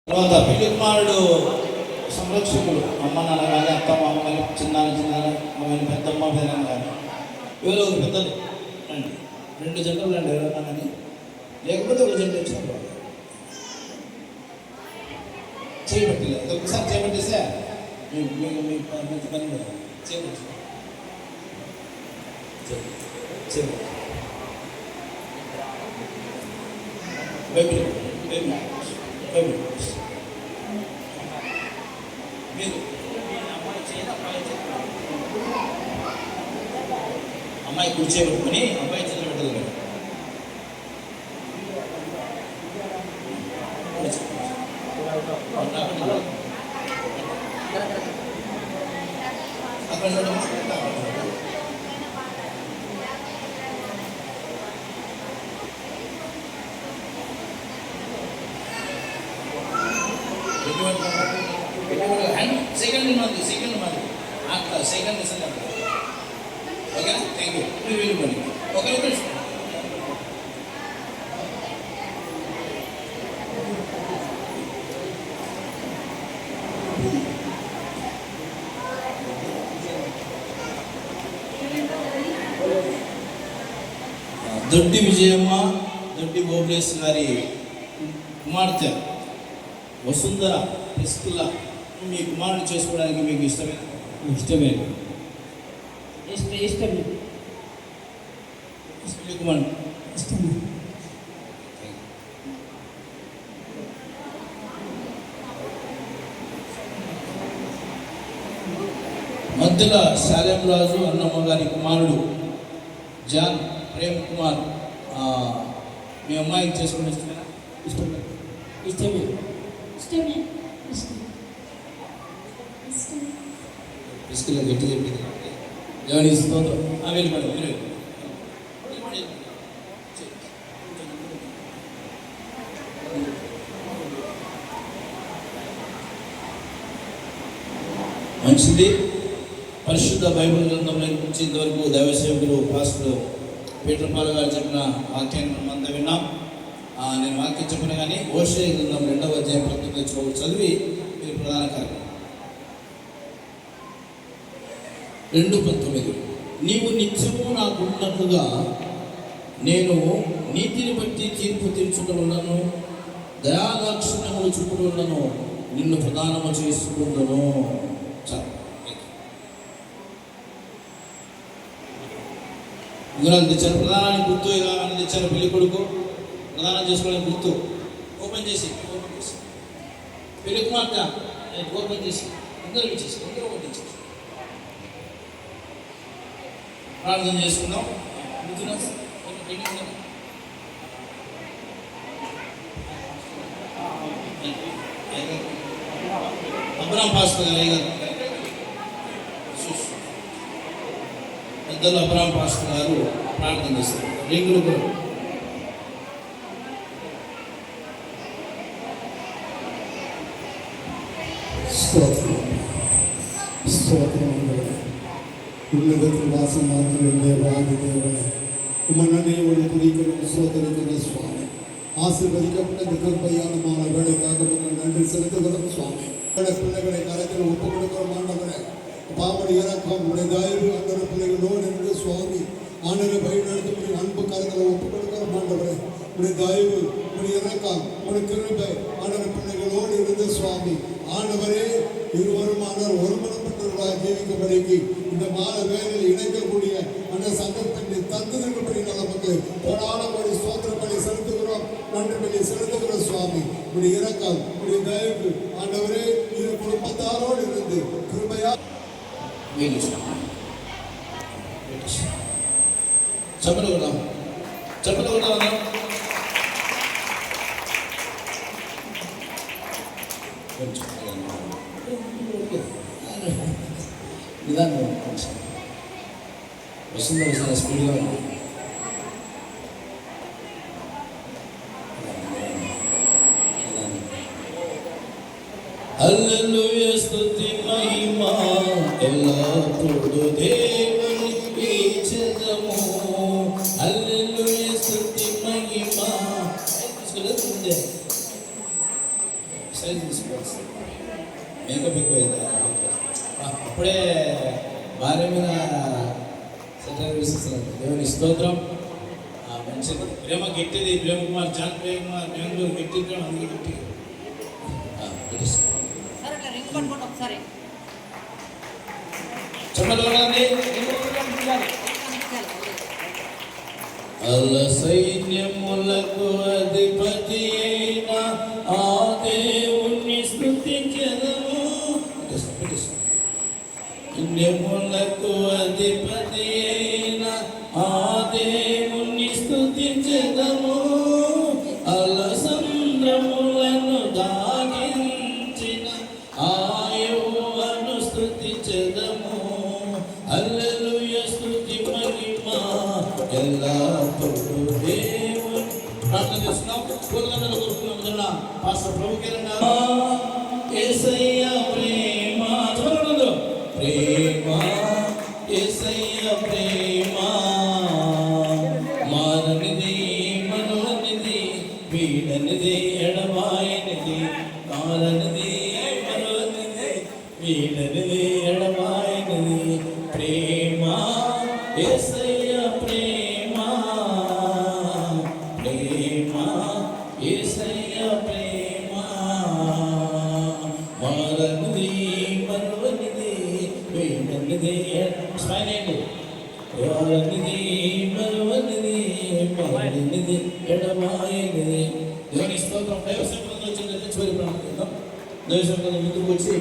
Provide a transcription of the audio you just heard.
తర్వాత పెళ్లి కుమారుడు సంరక్షకులు అమ్మ నాన్న కానీ అత్త మామ కానీ చిన్న కానీ పెద్దమ్మ పెదనాన్న కానీ ఎవరో ఒక పెద్దలు రండి, 2 జంటలు రండి ఎవరన్నా కానీ, లేకపోతే ఒక జంట వచ్చిన చేయబట్టలేదు. ఒకసారి చేయబట్టేసా మీకు పని చేయబట్టి మీరు అమ్మాయి కూర్చోబెట్టుకుని అబ్బాయి చేతులు పెట్టదు కదా. అక్కడ చూడమ్మా, సెకండ్ మాది అట్లా సెకండ్ ఓకేనా. Thank you. మీరు వెళ్ళిపోండి. ఒక నిమిషం. దొడ్డి విజయమ్మ, దొడ్డి గోపేశ్ గారి కుమార్తె వసుంధర ప్రిస్కిల్లా మీ కుమారుని చేసుకోవడానికి మీకు ఇష్టమే? కుమార్ ఇష్టం. మధ్యల శాలెం రాజు అన్నమ్మ గారి కుమారుడు జాన్ ప్రేమ్ కుమార్ మీ అమ్మాయికి చేసుకుని ఇష్టమేనా? ఇష్టమే. ఇసుకలో గట్టి చెప్పింది ఎవరి స్తోత్రం. వెళ్ళిపడి మీరు మంచిది. పరిశుద్ధ బైబిల్ గ్రంథంలో నుంచి ఇంతవరకు దైవసేవకులు పాస్టర్ పీటర్ పాల్ గారు చెప్పిన వాక్యాన్ని మనం అంతా విన్నాం. నేను వాక్యం చెప్పిన కానీ హోషేయ గ్రంథం 2వ అధ్యాయం 19 చదివి మీరు ప్రధాన కార్యం 2:19 నీవు నిత్యము నాకున్నట్లుగా నేను నీతిని బట్టి తీర్పు తీర్చుకున్నాను, దయాదాక్షిణ్యములు చూపుతున్నాను, నిన్ను ప్రధానము చేసుకుంటాను. ఉంగరాలు తెచ్చారు, ప్రధానానికి గుర్తు ఇలా అని తెచ్చారు. పెళ్లి కొడుకు ప్రధానం చేసుకోవడానికి గుర్తు ఓపెన్ చేసి పెళ్లి కుమార్తె ఓపెన్ చేసి అందరూ ఇచ్చేసి అందరూ ఓపెన్ చేసి ప్రార్థన చేసుకుందాం. అబ్రామ్ పాస్టర్ గారు పెద్దలు అబ్రామ్ పాస్టర్ గారు ప్రార్థన చేస్తారు. రేకులు కూడా వాసం మాత్రం దేవాది దేవుడే మన దేవుడు కురికలు సోదరుడు స్వామి ఆశీర్వదిக்கப்பட்ட கருப்பையான மாணவர்களை காக்கப்பட்ட நன்றி செலுத்துகிறோம் சுவாமி. பிள்ளைகளை கரத்தில் ஒப்புக் கொடுக்கிறோம் ஆண்டவரே. பாவடி இறக்கம் உடைய தயவு அந்த பிள்ளைகளோடு இருந்து சுவாமி ஆண்டவரை வழி நடத்தும் அன்பு கரத்தில் ஒப்புக் கொடுக்கிறோம் ஆண்டவரே. உடைய தயவு உடைய இறக்கம் உடைய கிருபை ஆண்டவர் பிள்ளைகளோடு இருந்து சுவாமி ஆண்டவரே இருவரும் ஆண்டவர் ஒருமனப்பட்டவர்களாக ஜீவிக்கும்படிக்கு இந்த மாத வேலையில் இணைக்கக்கூடிய அந்த சந்தர்ப்பத்தை தந்ததற்கும்படி நமக்கு போராடப்படி சோதனைப்படி செலுத்துகிறோம், நன்றி படி செலுத்துகிறோம் சுவாமி. உடைய இறக்கம் உடைய தயவு ஆண்டவரே இரு குடும்பத்தாரோடு இருந்து கிருபையா చెప్పగలుగుతాం. నిదానం వస్తుందో చాలా స్పీడ్గా ఉంది. హల్లెలూయా స్తుతి మహిమ ఎల్లప్పుడూ దేవునికి ఇచ్చెదము. హల్లెలూయా స్తుతి మహిమ సైజ్ తీసుకోవాలి. మేకప్ ఎక్కువైందా? అప్పుడే భార్య మీద సెటర్ వేసేస్తున్నారు. దేవుని స్తోత్రం. మంచిది. ప్రేమ గట్టిది. ప్రేమ కుమార్, జాన్ ప్రేమ కుమార్, బెంగళూరు గట్టి ప్రేమ, అందుకే గట్టి చెప్పండి. అల్ల సైన్యములకు అధిపతి అయిన ఆ దేవుని స్తుతించెదము. సైన్యములకు అధిపతి అయిన ఆ దేవుని స్తుతించెదము. అల్ల సంద్రములను దాగించిన ఆ యెహోవాను స్తుతించెదము. హల్లెలూయా, స్తుతి మహిమ ఎల్లప్పుడూ దేవుని. ప్రార్థన చేస్తున్నాం. పూర్ణంగా కోరుకున్నాం. పాస్టర్ ప్రభు గారు యేసయ్య ప్రేమ, ప్రేమ యేసయ్య ప్రేమ మారనిది, మరువనిది, వీడనిది, ఎడమాయనిది, మారనిది, మరువనిది, వీడనిది, ఎడమాయనిది. ప్రేమ యేసయ్య ప్రేమ, ప్రేమ యేసయ్య ప్రేమ మారనిది, మరువనిది, వీడనిది, స్మైల్ ఎవరనిది, మరువనిది, మారనిది, ఎడమాయనిది. దేవుని స్తోత్రం. దైవ సేవకులందరూ వచ్చి చివరి ప్రార్థన చేద్దాం. దైవ సేవకులు ముందుకు వచ్చి